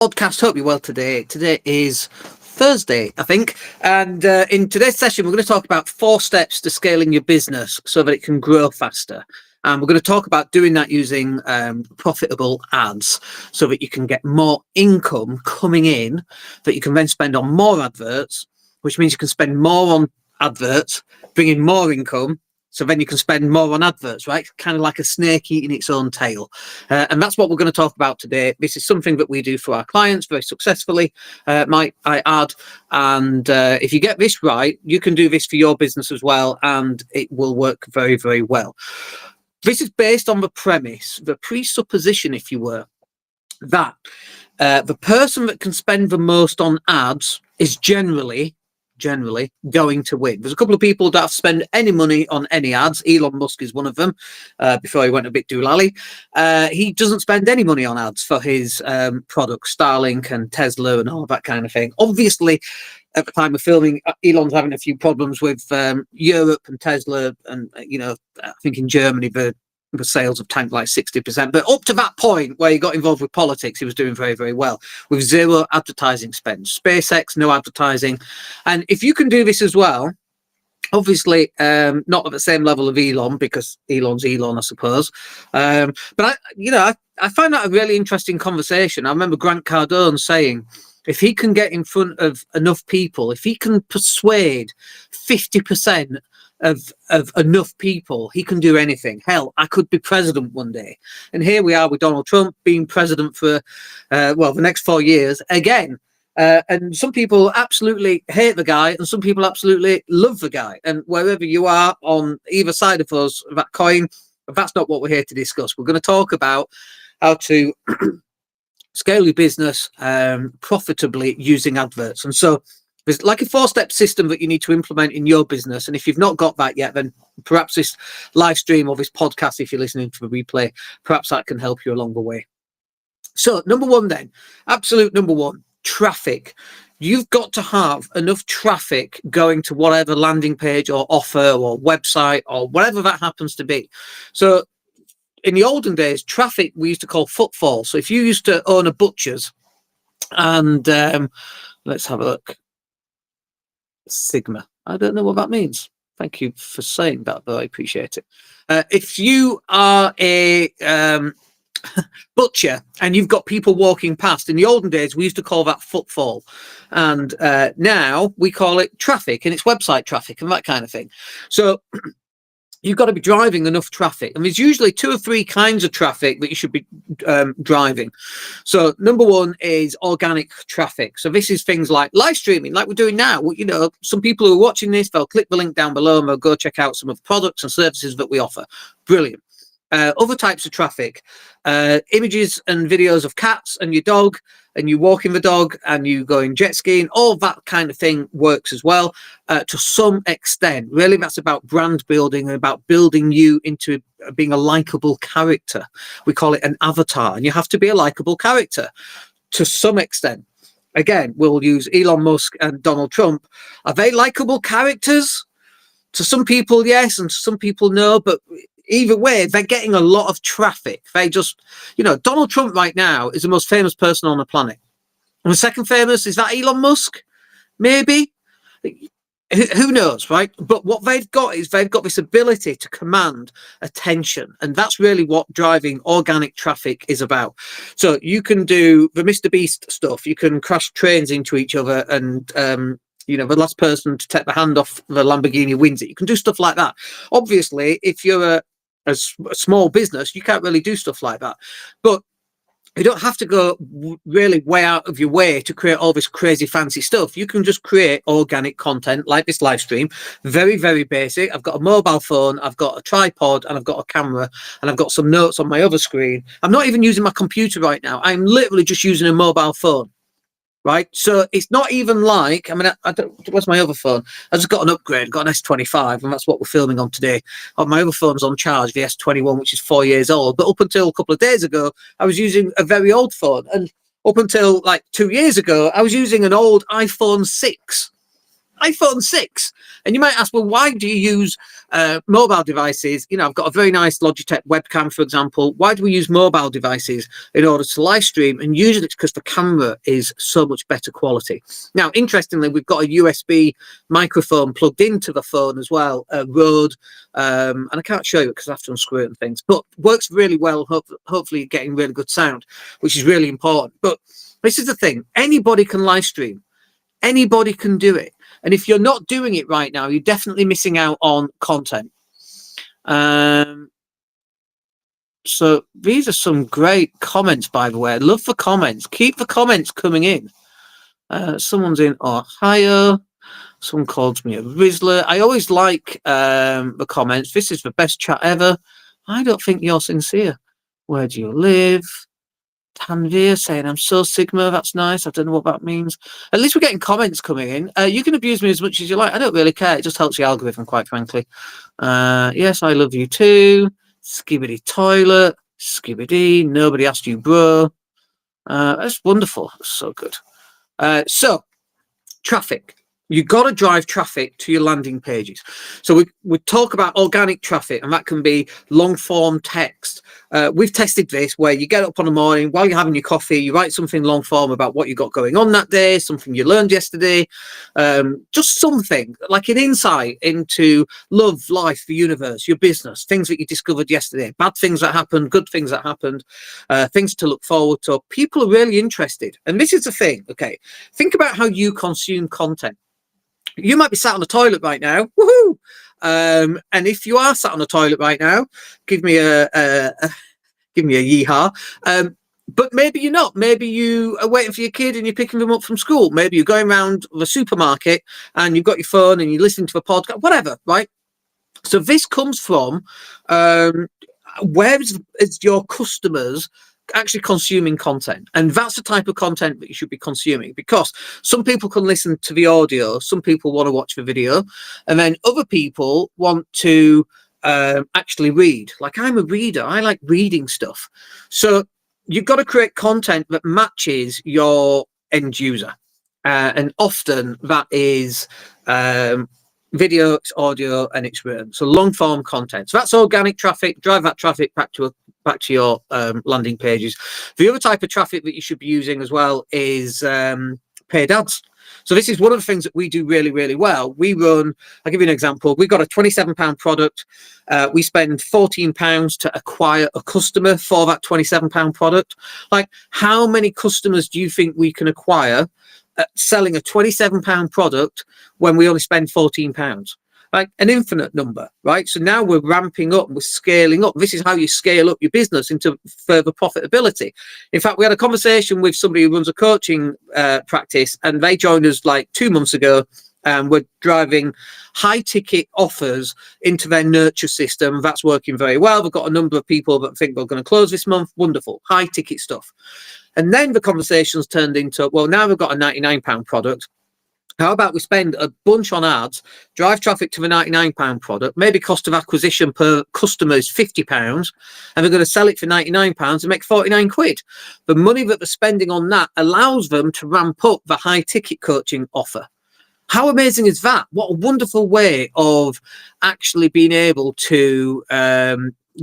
Podcast. Hope you're well today. Today is Thursday, I think. And in today's session, we're going to talk about 4 steps to scaling your business so that it can grow faster. And we're going to talk about doing that using profitable ads so that you can get more income coming in that you can then spend on more adverts, which means you can spend more on adverts, bring in more income. So then you can spend more on adverts, right? Kind of like a snake eating its own tail. And that's what we're going to talk about today. This is something that we do for our clients very successfully, might I add. And if you get this right, you can do this for your business as well, and it will work very, very well. This is based on the premise, the presupposition, if you were, that the person that can spend the most on ads is generally going to win. There's a couple of people that have spent any money on any ads. Elon Musk is one of them. Before he went a bit doolally, he doesn't spend any money on ads for his products, Starlink and Tesla and all that kind of thing. Obviously, at the time of filming, Elon's having a few problems with Europe and Tesla, and I think in Germany the sales have tanked like 60%. But up to that point where he got involved with politics, he was doing very, very well with zero advertising spend. SpaceX, no advertising. And if you can do this as well, obviously not at the same level of Elon, because Elon's Elon, I suppose. But I find that a really interesting conversation. I remember Grant Cardone saying, if he can get in front of enough people, if he can persuade 50% of enough people, he can do anything. Hell, I could be president one day. And here we are with Donald Trump being president for, the next 4 years again. And some people absolutely hate the guy, and some people absolutely love the guy. And wherever you are on either side of us, that coin, that's not what we're here to discuss. We're going to talk about how to scale your business profitably using adverts. And so there's like a 4-step system that you need to implement in your business. And if you've not got that yet, then perhaps this live stream or this podcast, if you're listening to the replay, perhaps that can help you along the way. So number one then, absolute number one, traffic. You've got to have enough traffic going to whatever landing page or offer or website or whatever that happens to be. So in the olden days, traffic we used to call footfall. So if you used to own a butcher's, and let's have a look. Sigma. I don't know what that means. Thank you for saying that, though. I appreciate it. If you are a butcher and you've got people walking past, in the olden days, we used to call that footfall. And now we call it traffic, and it's website traffic and that kind of thing. So you've got to be driving enough traffic. And there's usually 2 or 3 kinds of traffic that you should be driving. So number one is organic traffic. So this is things like live streaming, like we're doing now. Some people who are watching this, they'll click the link down below and they'll go check out some of the products and services that we offer. Brilliant. Other types of traffic, images and videos of cats and your dog, and you walking the dog and you going jet skiing, all that kind of thing works as well to some extent. Really, that's about brand building and about building you into being a likable character. We call it an avatar, and you have to be a likable character to some extent. Again, we'll use Elon Musk and Donald Trump. Are they likable characters? To some people, yes, and to some people, no, but either way, they're getting a lot of traffic. They just, Donald Trump right now is the most famous person on the planet. And the second famous, is that Elon Musk? Maybe. Who knows, right? But what they've got is they've got this ability to command attention. And that's really what driving organic traffic is about. So you can do the Mr. Beast stuff. You can crash trains into each other and, the last person to take the hand off the Lamborghini wins it. You can do stuff like that. Obviously, if you're a small business, you can't really do stuff like that. But you don't have to go really way out of your way to create all this crazy fancy stuff. You can just create organic content like this live stream. Very, very basic. I've got a mobile phone, I've got a tripod, and I've got a camera, and I've got some notes on my other screen. I'm not even using my computer right now. I'm literally just using a mobile phone. Right, so it's not even like, I don't, where's my other phone? I just got an upgrade, got an S25, and that's what we're filming on today. My other phone's on charge, the S21, which is 4 years old. But up until a couple of days ago, I was using a very old phone. And up until like 2 years ago, I was using an old iPhone 6. iPhone 6. And you might ask, well, why do you use mobile devices? You know, I've got a very nice Logitech webcam, for example. Why do we use mobile devices in order to live stream? And usually it's because the camera is so much better quality. Now, interestingly, we've got a USB microphone plugged into the phone as well, Rode, and I can't show you because I have to unscrew it and things, but works really well. Hopefully getting really good sound, which is really important. But this is the thing, anybody can live stream. Anybody can do it. And if you're not doing it right now, you're definitely missing out on content. So these are some great comments, by the way. I love the comments. Keep the comments coming in. Someone's in Ohio. Someone calls me a Rizzler. I always like the comments. This is the best chat ever. I don't think you're sincere. Where do you live? Tanvir saying, I'm so Sigma. That's nice. I don't know what that means. At least we're getting comments coming in. You can abuse me as much as you like. I don't really care. It just helps the algorithm, quite frankly. Yes, I love you too. Skibbity toilet. Skibbity. Nobody asked you, bro. That's wonderful. That's so good. So, traffic. You've got to drive traffic to your landing pages. So we talk about organic traffic, and that can be long form text. We've tested this where you get up on the morning while you're having your coffee, you write something long form about what you got going on that day, something you learned yesterday, just something like an insight into love, life, the universe, your business, things that you discovered yesterday, bad things that happened, good things that happened, things to look forward to. People are really interested. And this is the thing, okay? Think about how you consume content. You might be sat on the toilet right now, woohoo! And if you are sat on the toilet right now, give me a yeehaw. But maybe you're not. Maybe you are waiting for your kid and you're picking them up from school. Maybe you're going around the supermarket and you've got your phone and you're listening to a podcast, whatever, right? So this comes from where is your customers actually consuming content, and that's the type of content that you should be consuming, because some people can listen to the audio, some people want to watch the video, and then other people want to actually read. Like, I'm a reader, I like reading stuff. So you've got to create content that matches your end user, and often that is video, it's audio, and it's written. So long form content. So that's organic traffic. Drive that traffic back to your landing pages. The other type of traffic that you should be using as well is paid ads. So this is one of the things that we do really, really well. We run, I'll give you an example. We've got a £27 product. We spend £14 to acquire a customer for that £27 product. Like, how many customers do you think we can acquire selling a £27 product when we only spend £14? Like, an infinite number, right? So now we're ramping up, we're scaling up. This is how you scale up your business into further profitability. In fact, we had a conversation with somebody who runs a coaching practice, and they joined us like 2 months ago. And we're driving high ticket offers into their nurture system. That's working very well. We've got a number of people that think we're going to close this month. Wonderful, high ticket stuff. And then the conversations turned into, well, now we've got a £99 product. How about we spend a bunch on ads, drive traffic to the £99 product, maybe cost of acquisition per customer is £50, and they're going to sell it for £99 and make 49 quid. The money that they're spending on that allows them to ramp up the high ticket coaching offer. How amazing is that? What a wonderful way of actually being able to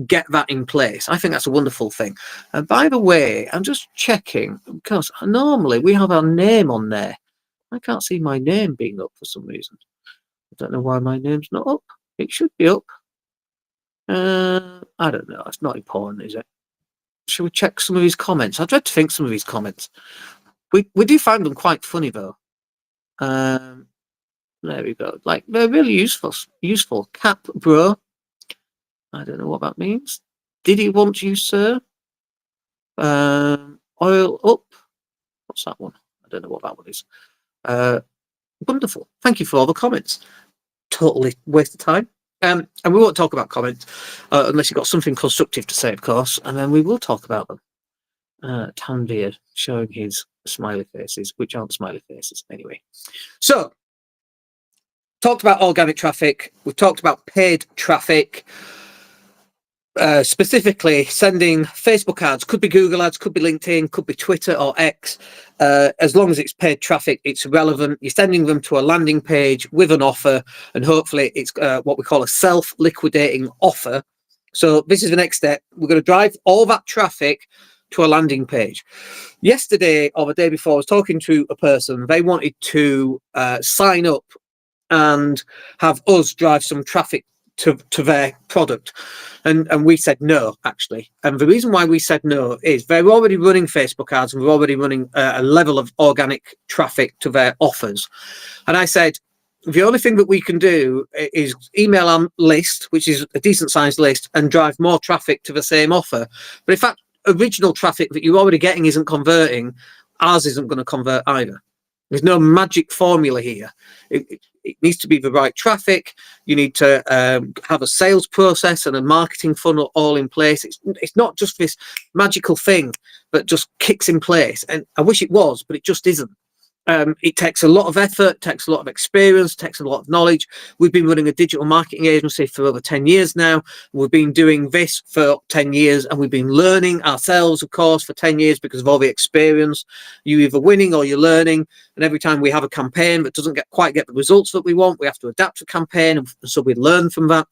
get that in place. I think that's a wonderful thing. And by the way, I'm just checking, because normally we have our name on there. I can't see my name being up for some reason. I don't know why my name's not up. It should be up. I don't know. It's not important, is it? Should we check some of his comments? I dread to think some of his comments. We do find them quite funny, though. There we go. Like, they're really useful. Cap bro. I don't know what that means. Did he want you, sir? Oil up. What's that one? I don't know what that one is. Wonderful. Thank you for all the comments. Totally waste of time. And we won't talk about comments unless you've got something constructive to say, of course, and then we will talk about them. Tanvir showing his smiley faces, which aren't smiley faces anyway. So, talked about organic traffic. We've talked about paid traffic. specifically sending Facebook ads, could be Google ads, could be LinkedIn, could be Twitter or X. As long as it's paid traffic, it's relevant. You're sending them to a landing page with an offer, and hopefully it's what we call a self-liquidating offer. So this is the next step. We're going to drive all that traffic to a landing page. Yesterday or the day before, I was talking to a person. They wanted to sign up and have us drive some traffic to their product, and we said no, actually. And the reason why we said no is they're already running Facebook ads, and we're already running a level of organic traffic to their offers. And I said, the only thing that we can do is email our list, which is a decent sized list, and drive more traffic to the same offer. But if that original traffic that you're already getting isn't converting, ours isn't going to convert either. There's no magic formula here. It needs to be the right traffic. You need to have a sales process and a marketing funnel all in place. It's not just this magical thing that just kicks in place. And I wish it was, but it just isn't. It takes a lot of effort, takes a lot of experience, takes a lot of knowledge. We've been running a digital marketing agency for over 10 years now. We've been doing this for 10 years, and we've been learning ourselves, of course, for 10 years because of all the experience. You're either winning or you're learning. And every time we have a campaign that doesn't quite get the results that we want, we have to adapt the campaign. And so we learn from that.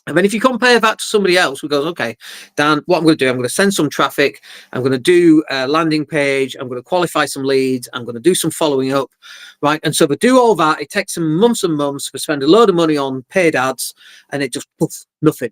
And then if you compare that to somebody else who goes, okay, Dan, what I'm going to do, I'm going to send some traffic, I'm going to do a landing page, I'm going to qualify some leads, I'm going to do some following up, right? And so we do all that. It takes them months and months. We spend a load of money on paid ads, and it just, poof, nothing.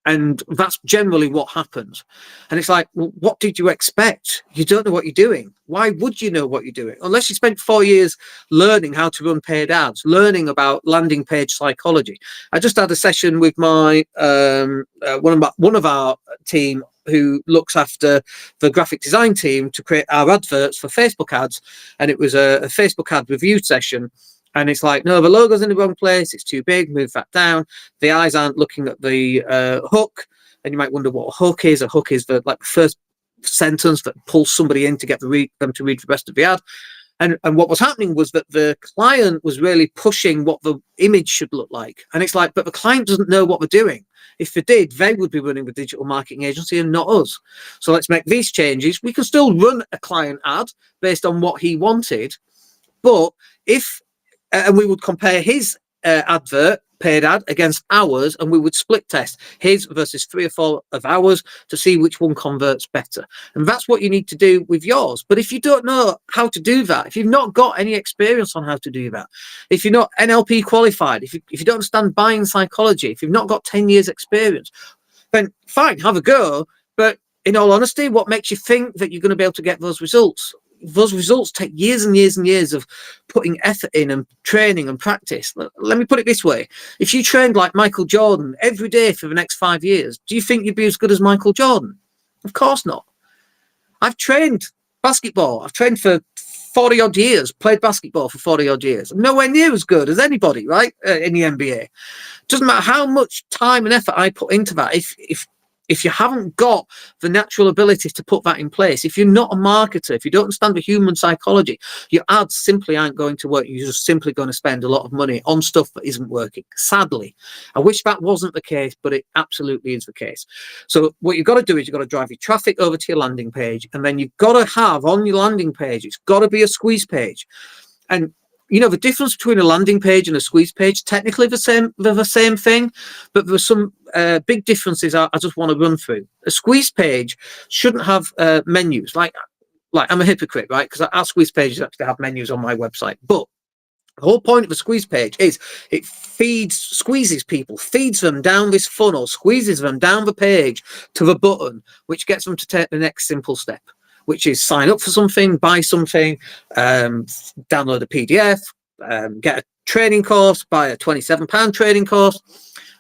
And that's generally what happens. And it's like, well, what did you expect? You don't know what you're doing. Why would you know what you're doing? Unless you spent 4 years learning how to run paid ads, learning about landing page psychology. I just had a session with my one of our team who looks after the graphic design team to create our adverts for Facebook ads. And it was a Facebook ad review session. And it's like, no, the logo's in the wrong place. It's too big. Move that down. The eyes aren't looking at the hook. And you might wonder what a hook is. A hook is the first sentence that pulls somebody in to get them to read the rest of the ad. And what was happening was that the client was really pushing what the image should look like. And it's like, but the client doesn't know what they're doing. If they did, they would be running the digital marketing agency and not us. So let's make these changes. We can still run a client ad based on what he wanted. But if and we would compare his advert, paid ad, against ours, and we would split test his versus 3 or 4 of ours to see which one converts better. And that's what you need to do with yours. But if you don't know how to do that, if you've not got any experience on how to do that, if you're not NLP qualified, if you don't understand buying psychology, if you've not got 10 years experience, then fine, have a go. But in all honesty, what makes you think that you're going to be able to get those results? Those results take years and years and years of putting effort in and training and practice. Let me put it this way. If you trained like Michael Jordan every day for the next 5 years, do you think you'd be as good as Michael Jordan? Of course not. I've trained basketball. I've trained for 40 odd years, played basketball for 40 odd years. I'm nowhere near as good as anybody, right? In the NBA. Doesn't matter how much time and effort I put into that. If you haven't got the natural ability to put that in place, if you're not a marketer, if you don't understand the human psychology, your ads simply aren't going to work. You're just simply going to spend a lot of money on stuff that isn't working. Sadly, I wish that wasn't the case, but it absolutely is the case. So what you've got to do is you've got to drive your traffic over to your landing page, and then you've got to have on your landing page, it's got to be a squeeze page. And you know, the difference between a landing page and a squeeze page, technically they're the same thing, but there's some big differences I just want to run through. A squeeze page shouldn't have menus. Like I'm a hypocrite, right? Because our squeeze pages actually have menus on my website. But the whole point of a squeeze page is it squeezes people, feeds them down this funnel, squeezes them down the page to the button, which gets them to take the next simple step, which is sign up for something, buy something, download a PDF, get a training course, buy a £27 training course.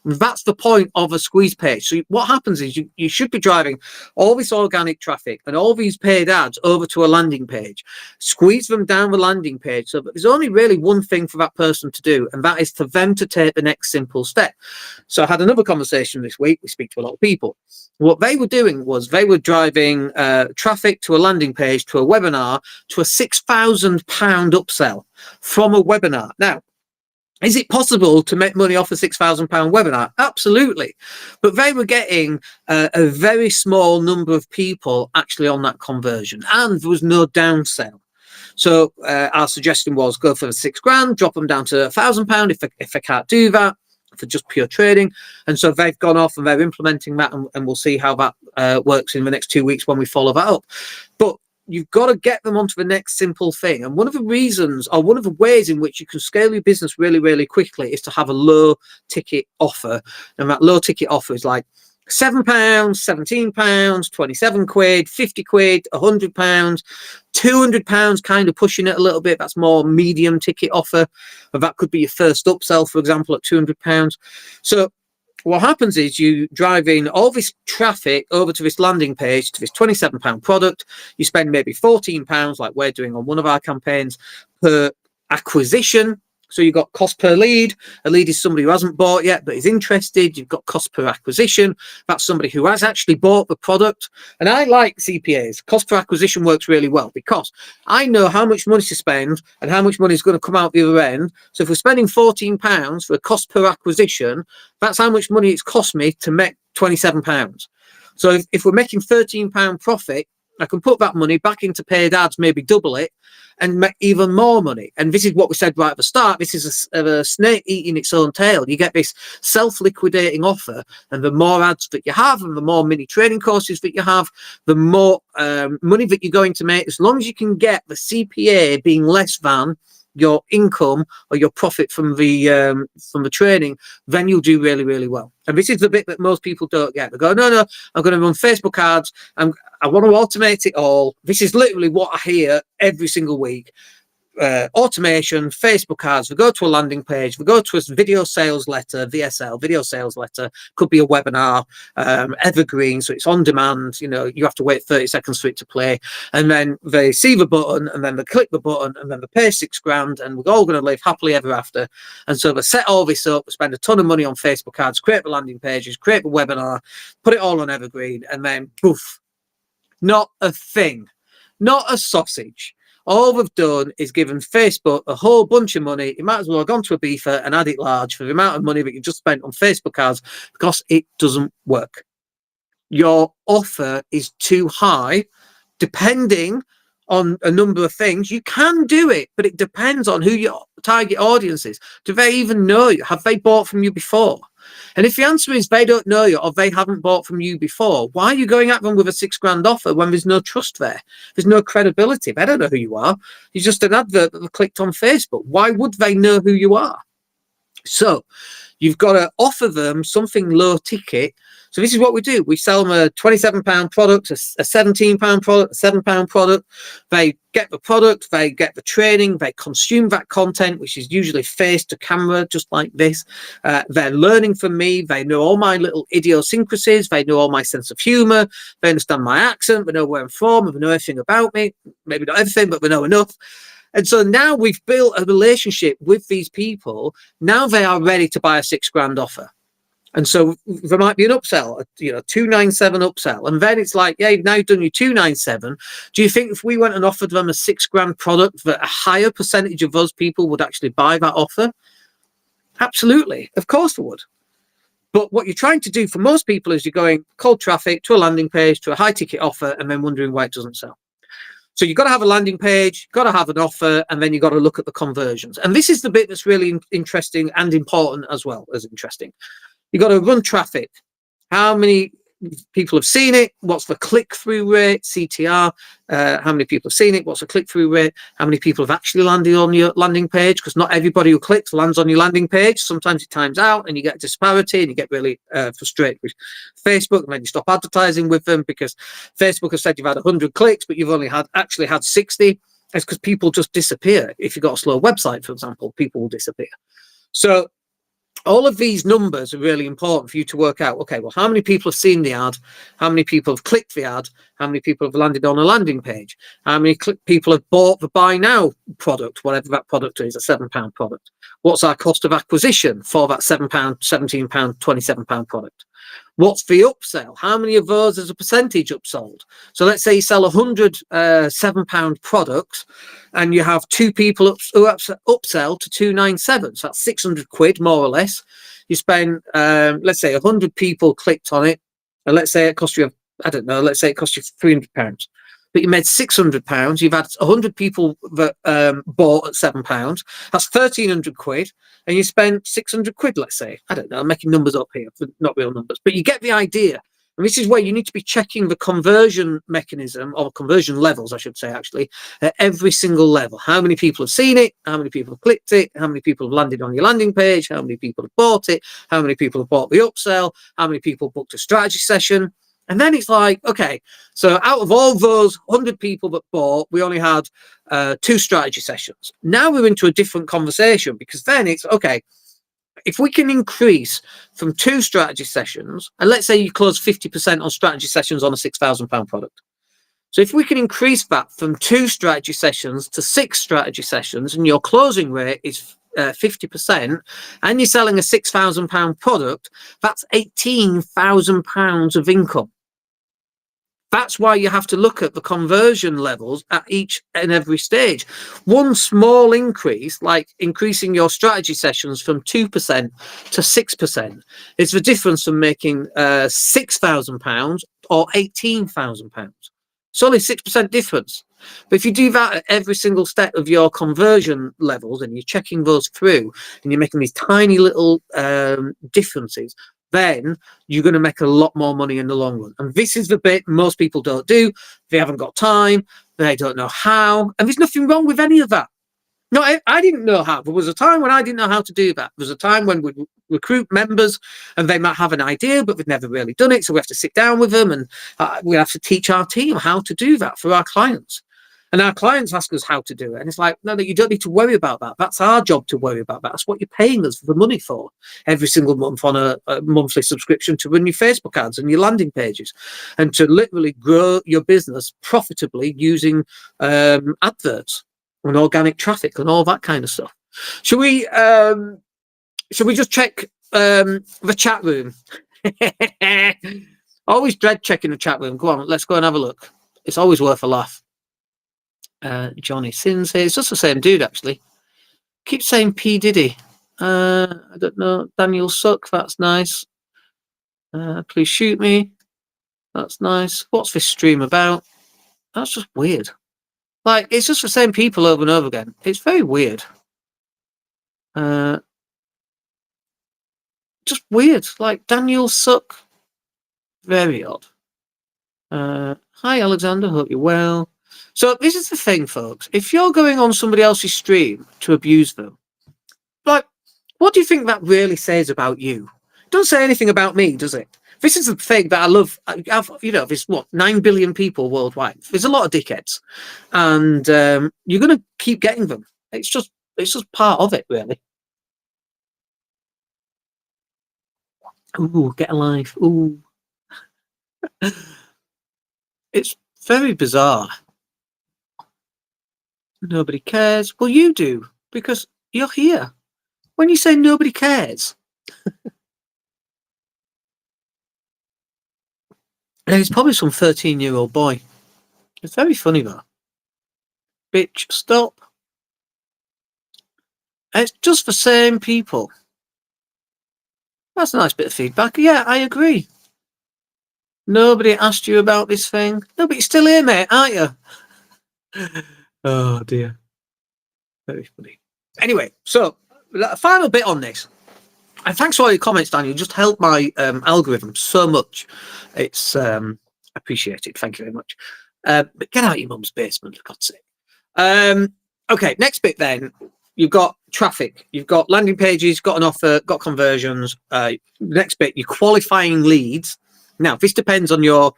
That's the point of a squeeze page. So what happens is you should be driving all this organic traffic and all these paid ads over to a landing page, squeeze them down the landing page so that there's only really one thing for that person to do, and that is for them to take the next simple step. So I had another conversation this week. We speak to a lot of people. What they were doing was they were driving traffic to a landing page, to a webinar, to a £6,000 upsell from a webinar. Now, Is it possible to make money off a £6,000 webinar? Absolutely. But they were getting a very small number of people actually on that conversion, and there was no downsell. So our suggestion was go for the £6,000, drop them down to £1,000 if I can't do that for just pure trading. And so they've gone off and they're implementing that, and we'll see how that works in the next 2 weeks when we follow that up. But you've got to get them onto the next simple thing. And one of the reasons, or one of the ways in which you can scale your business really, really quickly, is to have a low ticket offer. And that low ticket offer is like £7, £17, 27 quid, 50 quid, £100, £200, kind of pushing it a little bit. That's more medium ticket offer. And that could be your first upsell, for example, at £200. So what happens is you drive in all this traffic over to this landing page, to this £27 product. You spend maybe £14, like we're doing on one of our campaigns, per acquisition. So you've got cost per lead. A lead is somebody who hasn't bought yet but is interested. You've got cost per acquisition. That's somebody who has actually bought the product. And I like CPAs. Cost per acquisition works really well because I know how much money to spend and how much money is going to come out the other end. So if we're spending £14 for a cost per acquisition, that's how much money it's cost me to make £27. So if we're making £13 profit, I can put that money back into paid ads, maybe double it, and make even more money. And this is what we said right at the start. This is a snake eating its own tail. You get this self-liquidating offer, and the more ads that you have and the more mini training courses that you have, the more money that you're going to make, as long as you can get the CPA being less than your income or your profit from the training, then you'll do really, really well. And this is the bit that most people don't get. They go, no, I'm going to run Facebook ads. I want to automate it all. This is literally what I hear every single week. Automation, Facebook ads, we go to a landing page, we go to a video sales letter, VSL, video sales letter, could be a webinar, evergreen, so it's on demand, you have to wait 30 seconds for it to play, and then they see the button, and then they click the button, and then they pay £6,000, and we're all going to live happily ever after. And so they set all this up, spend a ton of money on Facebook ads, create the landing pages, create the webinar, put it all on evergreen, and then poof, not a thing, not a sausage. All they've done is given Facebook a whole bunch of money. You might as well have gone to a beefer and had it large for the amount of money that you just spent on Facebook ads, because it doesn't work. Your offer is too high, depending on a number of things. You can do it, but it depends on who your target audience is. Do they even know you? Have they bought from you before? And if the answer is they don't know you or they haven't bought from you before, why are you going at them with a £6,000 offer when there's no trust there? There's no credibility. They don't know who you are. You're just an advert that they clicked on Facebook. Why would they know who you are? So you've got to offer them something low ticket. So this is what we do. We sell them a £27 product, a £17 product, a £7 product. They get the product, they get the training, they consume that content, which is usually face to camera, just like this. They're learning from me. They know all my little idiosyncrasies. They know all my sense of humor. They understand my accent. They know where I'm from. They know everything about me. Maybe not everything, but they know enough. And so now we've built a relationship with these people. Now they are ready to buy a £6,000 offer. And so there might be an upsell, 297 upsell. And then it's like, yeah, now you've done your 297. Do you think if we went and offered them a £6,000 product, that a higher percentage of those people would actually buy that offer? Absolutely. Of course they would. But what you're trying to do for most people is you're going cold traffic to a landing page, to a high ticket offer, and then wondering why it doesn't sell. So you've got to have a landing page, you've got to have an offer, and then you've got to look at the conversions. And this is the bit that's really interesting and important as well as interesting. You've got to run traffic. How many people have seen it? What's the click-through rate, CTR? How many people have seen it? What's the click-through rate? How many people have actually landed on your landing page? Because not everybody who clicks lands on your landing page. Sometimes it times out and you get disparity and you get really frustrated with Facebook, and then you stop advertising with them because Facebook has said you've had 100 clicks, but you've only actually had 60. It's because people just disappear. If you've got a slow website, for example, people will disappear. So all of these numbers are really important for you to work out, okay, well, how many people have seen the ad? How many people have clicked the ad? How many people have landed on a landing page? How many people have bought the buy now product, whatever that product is, a £7 product? What's our cost of acquisition for that £7, £17, £27 product? What's the upsell? How many of those is a percentage upsold? So let's say you sell 100 £7 products and you have 2 people who upsell to 297. So that's 600 quid, more or less. You spend, let's say 100 people clicked on it. And let's say it cost you, I don't know, let's say it cost you £300. But you made £600. You've had 100 people that bought at £7. That's 1,300 quid. And you spent 600 quid, let's say. I don't know, I'm making numbers up here, not real numbers. But you get the idea. And this is where you need to be checking the conversion mechanism, or conversion levels, I should say, actually, at every single level. How many people have seen it? How many people have clicked it? How many people have landed on your landing page? How many people have bought it? How many people have bought the upsell? How many people booked a strategy session? And then it's like, okay, so out of all those 100 people that bought, we only had 2 strategy sessions. Now we're into a different conversation, because then it's, okay, if we can increase from 2 strategy sessions, and let's say you close 50% on strategy sessions on a £6,000 product. So if we can increase that from 2 strategy sessions to 6 strategy sessions, and your closing rate is 50%, and you're selling a £6,000 product, that's £18,000 of income. That's why you have to look at the conversion levels at each and every stage. One small increase, like increasing your strategy sessions from 2% to 6%, is the difference from making £6,000 or £18,000. It's only 6% difference. But if you do that at every single step of your conversion levels, and you're checking those through, and you're making these tiny little differences, then you're going to make a lot more money in the long run. And this is the bit most people don't do. They haven't got time. They don't know how. And there's nothing wrong with any of that. No, I didn't know how. There was a time when I didn't know how to do that. There was a time when we'd recruit members and they might have an idea, but we've never really done it. So we have to sit down with them, and we have to teach our team how to do that for our clients. And our clients ask us how to do it. And it's like, no, you don't need to worry about that. That's our job to worry about that. That's what you're paying us the money for every single month on a monthly subscription to run your Facebook ads and your landing pages, and to literally grow your business profitably using adverts and organic traffic and all that kind of stuff. Should we just check the chat room? Always dread checking the chat room. Go on, let's go and have a look. It's always worth a laugh. Johnny Sins here. It's just the same dude, actually. Keep saying P. Diddy. I don't know. Daniel Suck. That's nice. Please shoot me. That's nice. What's this stream about? That's just weird. Like, it's just the same people over and over again. It's very weird. Just weird. Like, Daniel Suck. Very odd. Hi, Alexander. Hope you're well. So this is the thing, folks. If you're going on somebody else's stream to abuse them, like, what do you think that really says about you? It doesn't say anything about me, does it? This is the thing that I love. There's 9 billion people worldwide. There's a lot of dickheads, and you're going to keep getting them. It's just part of it, really. Ooh, get a life. Ooh. It's very bizarre. Nobody cares. Well, you do, because you're here. When you say nobody cares, and it's probably some 13-year-old boy. It's very funny, though. Bitch, stop. And it's just the same people. That's a nice bit of feedback. Yeah, I agree. Nobody asked you about this thing. No, but you're still here, mate, aren't you? Oh, dear. Very funny. Anyway, so a final bit on this. And thanks for all your comments, Daniel. You just helped my algorithm so much. It's appreciated. Thank you very much. But get out of your mum's basement, for God's sake. Okay, next bit then. You've got traffic. You've got landing pages, got an offer, got conversions. Next bit, you're qualifying leads. Now, this depends on your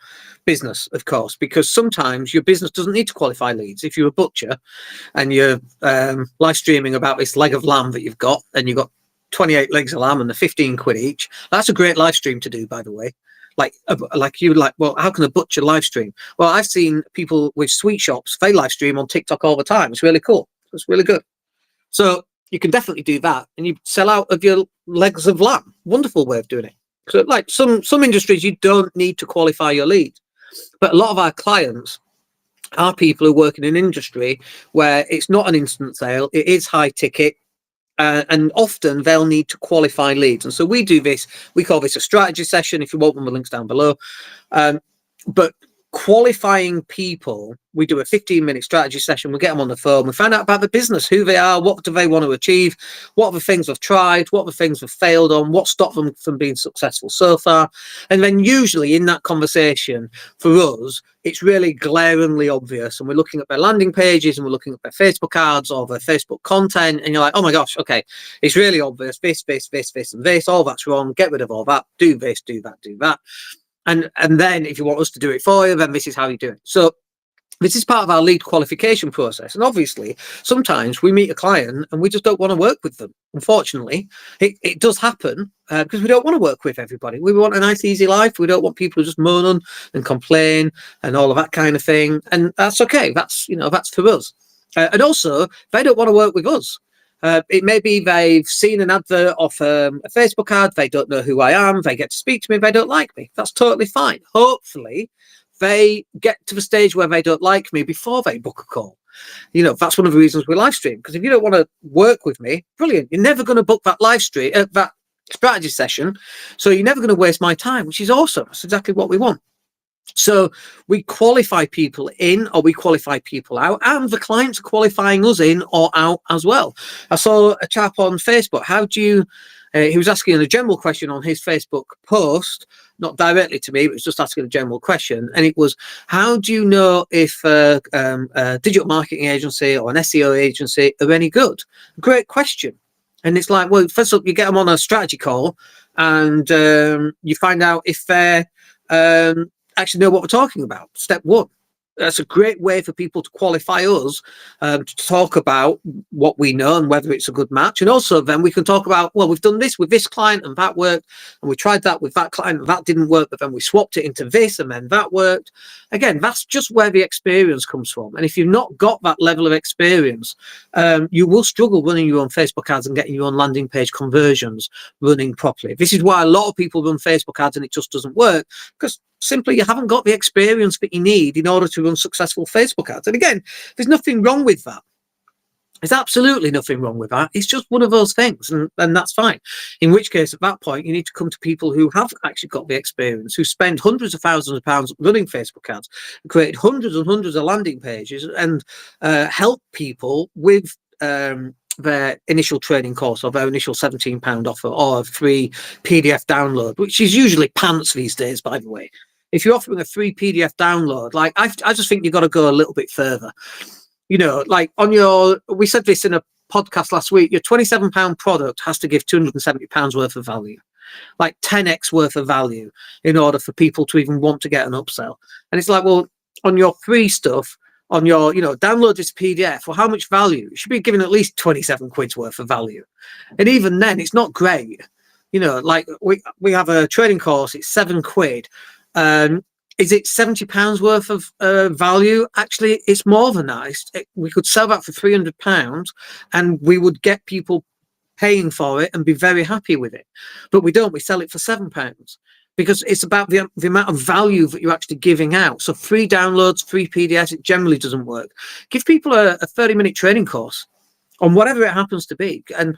business, of course, because sometimes your business doesn't need to qualify leads. If you're a butcher and you're live streaming about this leg of lamb that you've got, and you've got 28 legs of lamb and they're 15 quid each, that's a great live stream to do, by the way. Well, how can a butcher live stream? Well, I've seen people with sweet shops, they live stream on TikTok all the time. It's really cool. It's really good. So you can definitely do that, and you sell out of your legs of lamb. Wonderful way of doing it. So like some industries, you don't need to qualify your lead, but a lot of our clients are people who work in an industry where it's not an instant sale, it is high ticket. And often they'll need to qualify leads. And so we do this, we call this a strategy session. If you want one, the link's down below. But qualifying people, we do a 15-minute strategy session. We get them on the phone. We find out about the business, who they are, what do they want to achieve, what are the things they've tried, what are the things they've failed on, what stopped them from being successful so far. And then usually in that conversation, for us, it's really glaringly obvious. And we're looking at their landing pages and we're looking at their Facebook ads or their Facebook content. And you're like, oh my gosh, okay, it's really obvious. This, and this, all that's wrong. Get rid of all that. Do this, do that, do that. And then if you want us to do it for you, then this is how you do it. So this is part of our lead qualification process. And obviously, sometimes we meet a client and we just don't want to work with them. Unfortunately, it does happen because we don't want to work with everybody. We want a nice, easy life. We don't want people who just moan and complain and all of that kind of thing. And that's okay. That's for us. And also, they don't want to work with us. It may be they've seen an advert off a Facebook ad. They don't know who I am. They get to speak to me. They don't like me. That's totally fine. Hopefully, they get to the stage where they don't like me before they book a call. That's one of the reasons we live stream. Because if you don't want to work with me, brilliant. You're never going to book that live stream, that strategy session. So you're never going to waste my time, which is awesome. That's exactly what we want. So we qualify people in or we qualify people out, and the clients are qualifying us in or out as well. I saw a chap on Facebook. How do you, he was asking a general question on his Facebook post, not directly to me, but it was just asking a general question. And it was, how do you know if a digital marketing agency or an SEO agency are any good? Great question. And it's like, well, first up, you get them on a strategy call and you find out if they're actually know what we're talking about. Step one. That's a great way for people to qualify us, to talk about what we know and whether it's a good match. And also then we can talk about, well, we've done this with this client and that worked, and we tried that with that client and that didn't work, but then we swapped it into this and then that worked. Again, that's just where the experience comes from. And if you've not got that level of experience, you will struggle running your own Facebook ads and getting your own landing page conversions running properly. This is why a lot of people run Facebook ads and it just doesn't work, because simply you haven't got the experience that you need in order to run successful Facebook ads. And again, there's nothing wrong with that. There's absolutely nothing wrong with that. It's just one of those things, and that's fine. In which case, at that point, you need to come to people who have actually got the experience, who spend hundreds of thousands of pounds running Facebook ads, create hundreds and hundreds of landing pages, and help people with their initial training course or their initial £17 offer or a free PDF download, which is usually pants these days, by the way. If you're offering a free PDF download, like I just think you've got to go a little bit further. Like we said this in a podcast last week, your £27 product has to give £270 worth of value, like 10x worth of value in order for people to even want to get an upsell. And it's like, well, on your free stuff, on your, download this PDF, well, how much value? You should be giving at least 27 quid's worth of value. And even then, it's not great. Like we have a training course, it's £7. Is it £70 worth of value? Actually, it's more than that. We could sell that for £300 and we would get people paying for it and be very happy with it. But we don't. We sell it for £7 because it's about the amount of value that you're actually giving out. So free downloads, free PDFs, it generally doesn't work. Give people a 30-minute training course on whatever it happens to be. And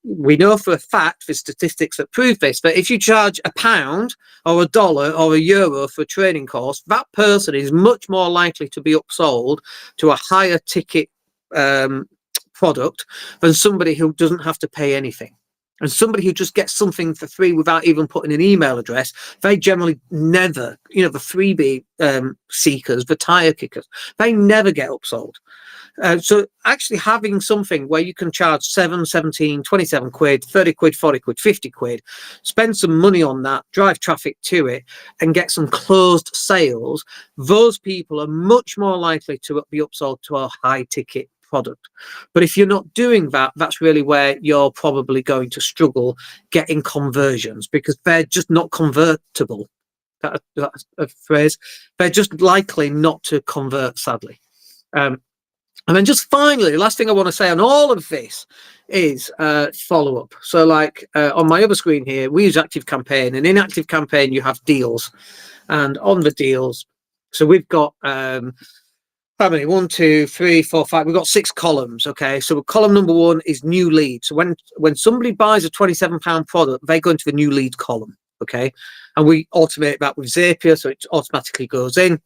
we know for a fact, the statistics that prove this, that if you charge £1 or $1 or €1 for a training course, that person is much more likely to be upsold to a higher ticket product than somebody who doesn't have to pay anything. And somebody who just gets something for free without even putting an email address, they generally never, the freebie seekers, the tire kickers, they never get upsold. So actually having something where you can charge 7, 17, 27 quid, 30 quid, 40 quid, 50 quid, spend some money on that, drive traffic to it and get some closed sales, those people are much more likely to be upsold to a high ticket product. But if you're not doing that, that's really where you're probably going to struggle getting conversions, because they're just not convertible. That's a phrase. They're just likely not to convert, sadly. And then just finally, the last thing I want to say on all of this is follow up. So like on my other screen here, we use Active Campaign, and in Active Campaign, you have deals. And on the deals, so we've got how many? 1, 2, 3, 4, 5. We've got 6 columns. Okay. So column number 1 is new lead. So when somebody buys a £27 product, they go into the new lead column. Okay. And we automate that with Zapier. So it automatically goes in.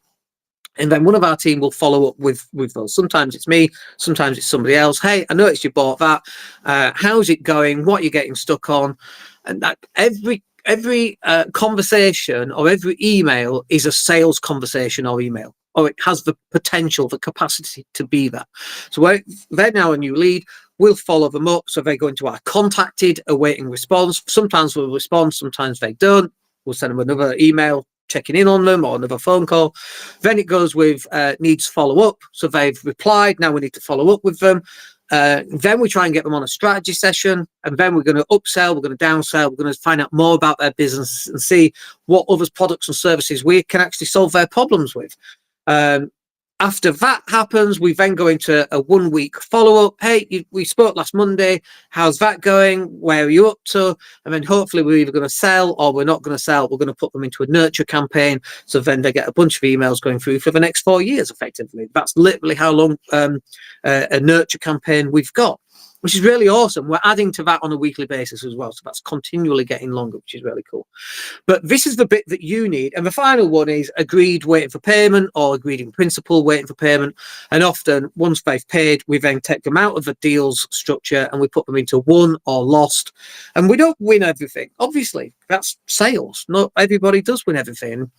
And then one of our team will follow up with those. Sometimes it's me, sometimes it's somebody else. Hey, I noticed you bought that. How's it going? What are you getting stuck on? And that every conversation or every email is a sales conversation or email, or it has the potential, the capacity to be that. So they're now a new lead. We'll follow them up. So they go into our contacted, awaiting response. Sometimes we'll respond, sometimes they don't. We'll send them another email checking in on them or another phone call. Then it goes with needs follow up. So they've replied. Now we need to follow up with them. Then we try and get them on a strategy session, and then we're going to upsell, we're going to downsell, we're going to find out more about their business and see what other products and services we can actually solve their problems with. After that happens, we then go into a 1-week follow-up. Hey, we spoke last Monday. How's that going? Where are you up to? And then hopefully we're either going to sell or we're not going to sell. We're going to put them into a nurture campaign. So then they get a bunch of emails going through for the next 4 years, effectively. That's literally how long a nurture campaign we've got, which is really awesome. We're adding to that on a weekly basis as well. So that's continually getting longer, which is really cool. But this is the bit that you need. And the final one is agreed waiting for payment, or agreed in principle waiting for payment. And often once they've paid, we then take them out of the deals structure and we put them into won or lost. And we don't win everything. Obviously, that's sales. Not everybody does win everything,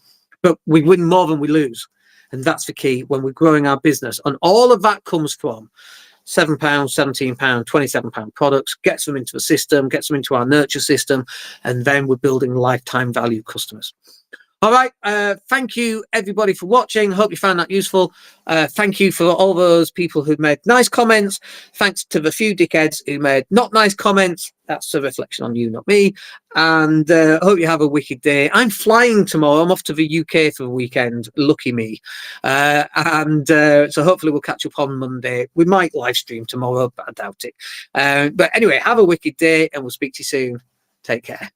but we win more than we lose. And that's the key when we're growing our business. And all of that comes from £7, £17, £27 products, gets them into the system, gets them into our nurture system, and then we're building lifetime value customers. All right. Thank you, everybody, for watching. Hope you found that useful. Thank you for all those people who made nice comments. Thanks to the few dickheads who made not nice comments. That's a reflection on you, not me. And hope you have a wicked day. I'm flying tomorrow. I'm off to the UK for the weekend. Lucky me. So hopefully we'll catch up on Monday. We might live stream tomorrow, but I doubt it. But anyway, have a wicked day and we'll speak to you soon. Take care.